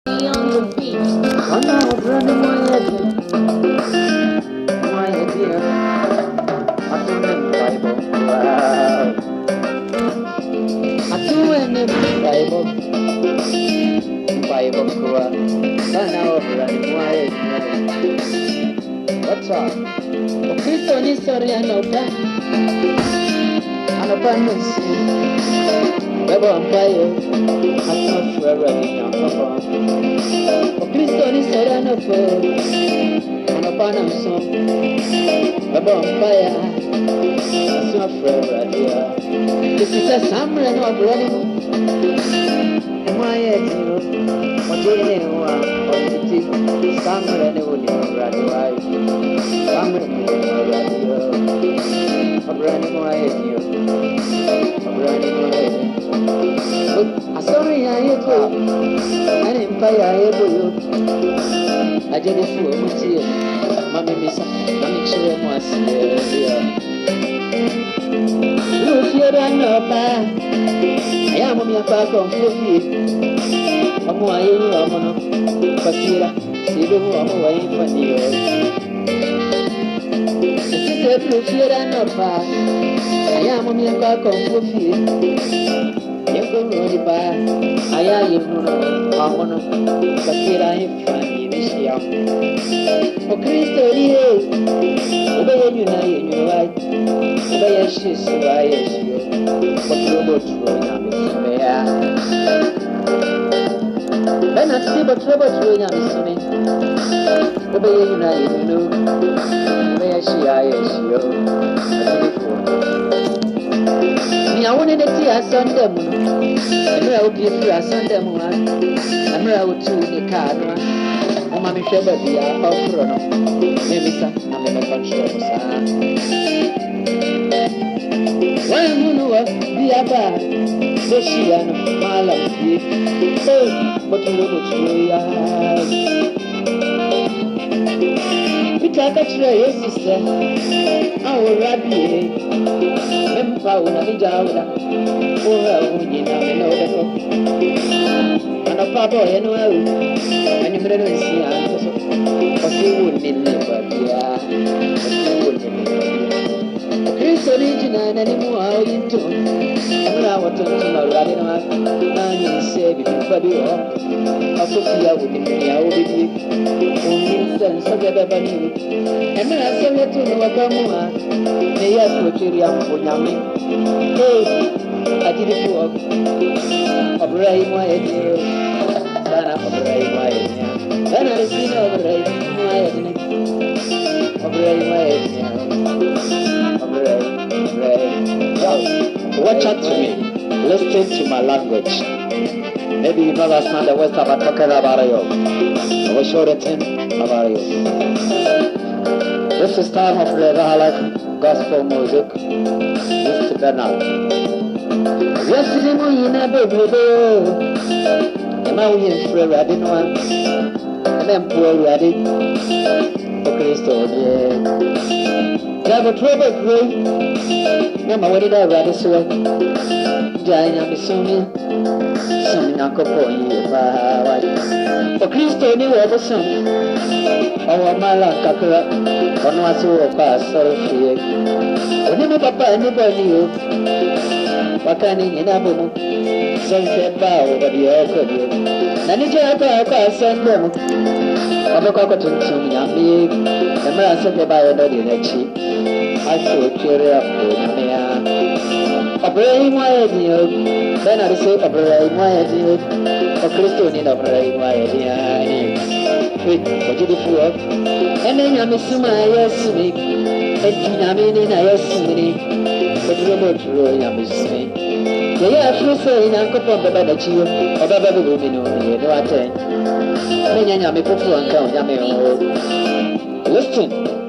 on the beat. Oh no, running my idea. I do in the Bible. Wow. I do in the Bible. Bible, Kura. Now running my idea. What's up? Kristo ni sori anopa. Anopa nisi. Bebo ambayo. Asma forever in your papa. Kristo ni sori anopa. Anopa namso. Bebo ambayo. Asma forever dear. This is a summer and I'm running. My idea. What do you know? Summer and it would never ride. Summer and it would never ride. I'm running my idea. I'm running my idea. Look, I saw me, I hate you. I didn't buy a hate you. I did it for a year. Mammy, Miss, I'm sure I must see. Look, you're not bad. I am on your back on foot. I'm why you are one of Fatira. See the woman waiting for you. It's a blue fear and not bad. I am on your back on foot. You go really bad. I am you know. I want to Fatira in funny this year. For Christo, obey you now, you're right. Obey she's right. But you go through when I see but trouble through Yamisuni, obey you now, you know, where she is, you. I wanted to see a Sunday moon, and I would give you a Sunday moon, and I would do the card. Oh, Mammy Shabba, be a offer, maybe some, I'm in a control. When you know, be a bar, so she and my love, oh, but you know, we take a tray, sister. Our rabbi, Mempa, when I be down, or I would you know, and a papa, and well, and you better see, but you wouldn't live, yeah, you wouldn't. Kristo original anymore into I want to my riding on and say before you I put here with me, I will be instance of the Babani. And when I saw you to Wakamua, they are to Chiriam for Yami. Hey, I did it to a brave way, son of a brave way. Then I see no brave way, a brave way. Watch out to me. Listen to my language. Maybe you don't understand the words I'm talking about you. I will show the thing about you. This is time of the Rahalak gospel music. Mr. Bernard. Yesterday morning, I baby. And now we in free ready no one. And then poor ready. For Christo, yeah. Never trouble great. Remember what did I write this way? Giant assuming some uncle for you. For Christo knew ever some. Oh, my luck, Kakura. On was so fast, sorry for you. Whenever Papa anybody knew. What can in Abu? Some said bow over the air. Nanija, send them. I'm a cockatoo to me, I'm big. The man said by a body in the cheek. I should cheer up with me. A brave way, then I say a brave way, a Christian of brave way. Wait, what did you do? And then I'm assuming I asked me, and I mean, I asked me, but you know, I'm assuming. They are free saying, Uncle Papa, that you, or Baba will be no, no, I tell you. Then I'm a put on count, listen.